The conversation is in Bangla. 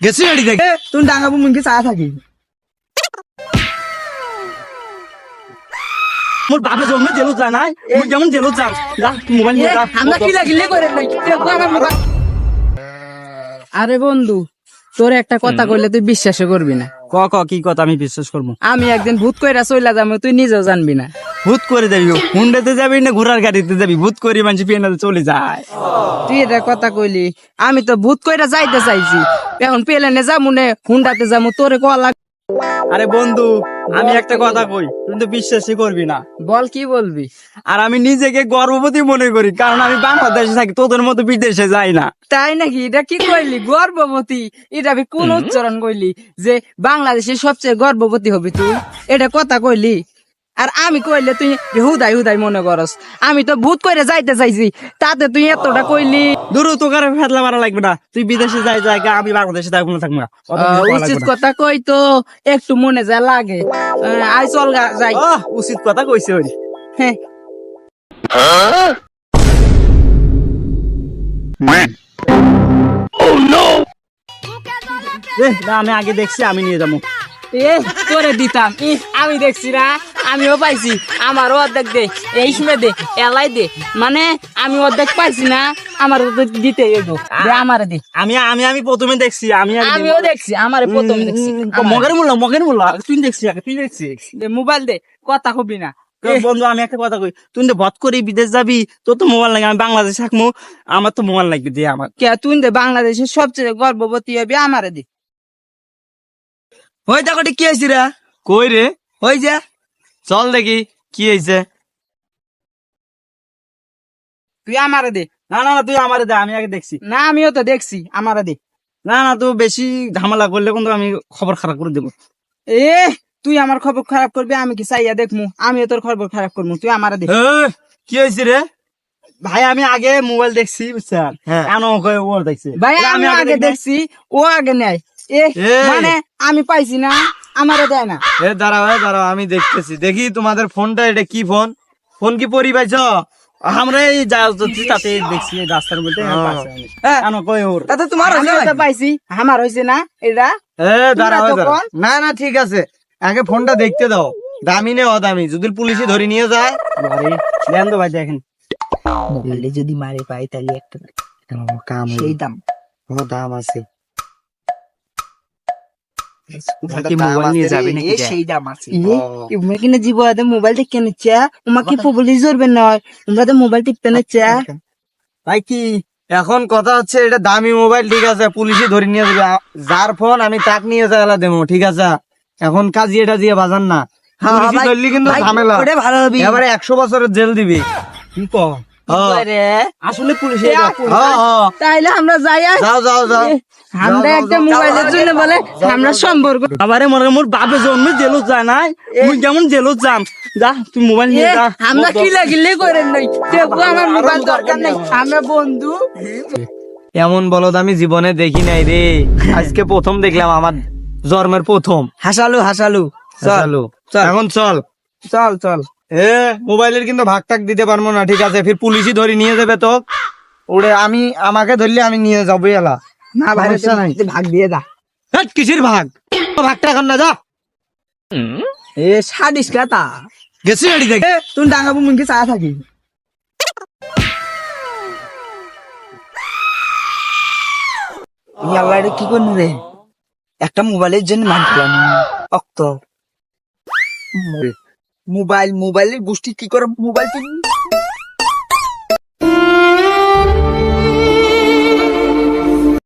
গেছি গাড়ি থেকে তুমি ডাঙ্গাবো মুখে চা থাকি মোর বাপে জন্মে জেলত যায় নাই মুই যেমন জেলত যাম যা তুই মোবাইল নিয়ে যা আমরা কি লাগিলে করে নাই আমার মোবাইল। আরে বন্ধু তোর একটা কথা কইলে তুই বিশ্বাস করবি না। ক ক কি কথা আমি বিশ্বাস করবো আমি একদিন ভূত কইরা চইলা যাবো তুই নিজেও জানবি না। ভূত করে যাবি হুন্ডাতে যাবি না ঘোড়ার গাড়িতে যাবি ভূত করে মানুষ পেনাতে চলে যায়। তুই এটা কথা কইলি আমি তো ভূত কইরা যাইতে চাইছি এখন পেলেনে যাবো নে হুন্ডাতে যাবো তোরে কল আরে বন্ধু আমি একটা কথা কই তুই তো বিশ্বাসই করবি না। বল কি বলবি। আর আমি নিজেকে গর্ভবতী মনে করি কারণ আমি বাংলাদেশে থাকি তোদের মতো বিদেশে যাই না। তাই নাকি এটা কি কইলি গর্ভবতী এটা আমি কোন উচ্চারণ কইলি যে বাংলাদেশের সবচেয়ে গর্ভবতী হবি তুই এটা কথা কইলি আর আমি কইলে তুই হুদাই হুদাই মনে করস আমি তো ভূত কইরা যাইতে চাইছি তাতে তুই এতটা কইলি। দূরও তোকার ফেতলা মারা লাগবে না তুই বিদেশে যাই যাই আমি বাংলাদেশে থাকবো না থাকবো না উচিত কথা কই তো একটু মনে যা লাগে আই চল যাই। উচিত কথা কইছে ওই হ্যাঁ আমি আগে দেখছি আমি নিয়ে যাবো এ তোরে দিতাম আমি দেখছি না আমিও পাইছি আমারও অর্ধেক দে এই সময় দে এলাই দে মানে আমি অর্ধেক পাইছি না আমার দিতে এগো দে আমারে দে আমি আমি আমি প্রথমে দেখছি আমিও দেখছি আমারে প্রথম দেখছি মগের মূল্য তুই দেখছি আগে তুই দেখছি দে মোবাইল দে কথা কবি না। বন্ধু আমি একটা কথা কই তুই তো ভট করে বিদেশ যাবি তোর তো মোবাইল লাগে আমি বাংলাদেশে থাকবো আমার তো মোবাইল লাগবে দিয়ে আমার কে তুই দে বাংলাদেশের সবচেয়ে গর্ভবতী হবে আমারে দে। ওই দেখো কি হয়েছি রে কই রে ওই যে চল দেখি কি হয়েছে। তুই আমারে দে। না না না তুই আমারে দে আমি আগে দেখছি। না আমিও তো দেখছি আমারে দে। না না তুই বেশি ঝামেলা করলে কিন্তু আমি খবর খারাপ করে দেবো। এ তুই আমার খবর খারাপ করবি আমি কি চাইয়া দেখমু আমিও তোর খবর খারাপ করবো তুই আমারে দে। কি হয়েছে রে ভাই আমি আগে মোবাইল দেখছি বুঝছেন ও দেখছি ভাই আমি আগে দেখছি ও আগে নেয় এ মানে আমি পাইছি না আমারে দেয় না। দাঁড়াও আমি দেখতেছি দেখি তোমাদের ফোনটা এটা কি ফোন ফোন কি পরি পাইছ আমরা এই তাতে দেখছি রাস্তার মধ্যে তাতে তোমার পাইছি আমার হয়েছে না এটা। না না ঠিক আছে আগে ফোনটা দেখতে দাও দামি নে অদামি যদি পুলিশে ধরে নিয়ে যায় দেন তো ভাই দেখেন মোবাইলে যদি মারে পাই তাহলে একটা কাম সেই দাম দাম আছে সেই দাম আছে কিনে জীব মোবাইল টিপতে নিচ্ছে তোমাকে পুলিশ ধরবে নয় তোমরা তো মোবাইল টিপতে নিচ্ছে ভাই কি এখন কথা হচ্ছে এটা দামি মোবাইল ঠিক আছে পুলিশে ধরে নিয়ে যাবে যার ফোন আমি তাক নিয়ে যাওয়া দেবো ঠিক আছে এখন কাজী এটা দিয়ে বাজান না ধরলি কিন্তু ঝামেলা এবারে 100 বছরের জেল দিবি কি কর আসলে পুলিশে তাইলে আমরা যাই যাও আমরা একটা মোবাইলের জন্য বলে আমরা সম্পর্ক আবারে মনে মোর বাপে জন্মে জেলত যায় নাই মুই যেমন জেলত যাম যা তুই মোবাইল নিয়ে যা আমরা কি লাগিলে করেন নাই দেখো আমার মোবাইল দরকার নাই আমরা বন্ধু এমন বলদ আমি জীবনে দেখি নাই রে আজকে প্রথম দেখলাম আমার জন্মের প্রথম হাসালু এখন চল মোবাইলের কিন্তু ভাগ টাক দিতে পারবো না ঠিক আছে ফির পুলিশই ধরে নিয়ে যাবে তো ওরে আমি আমাকে ধরলে আমি নিয়ে যাবো এলা না ভাই ভাগ দিয়ে দা কিসের ভাগ ভাগটা এখন না যা এ সাদিস কাতা গেছি গাড়ি থেকে তুমি ডাঙ্গাবো মুখে চা থাকি আল্লাহ কি করলি রে একটা মোবাইলের জন্য মানছিলাম অক্ত মোবাইলের গোষ্ঠী কি করে মোবাইল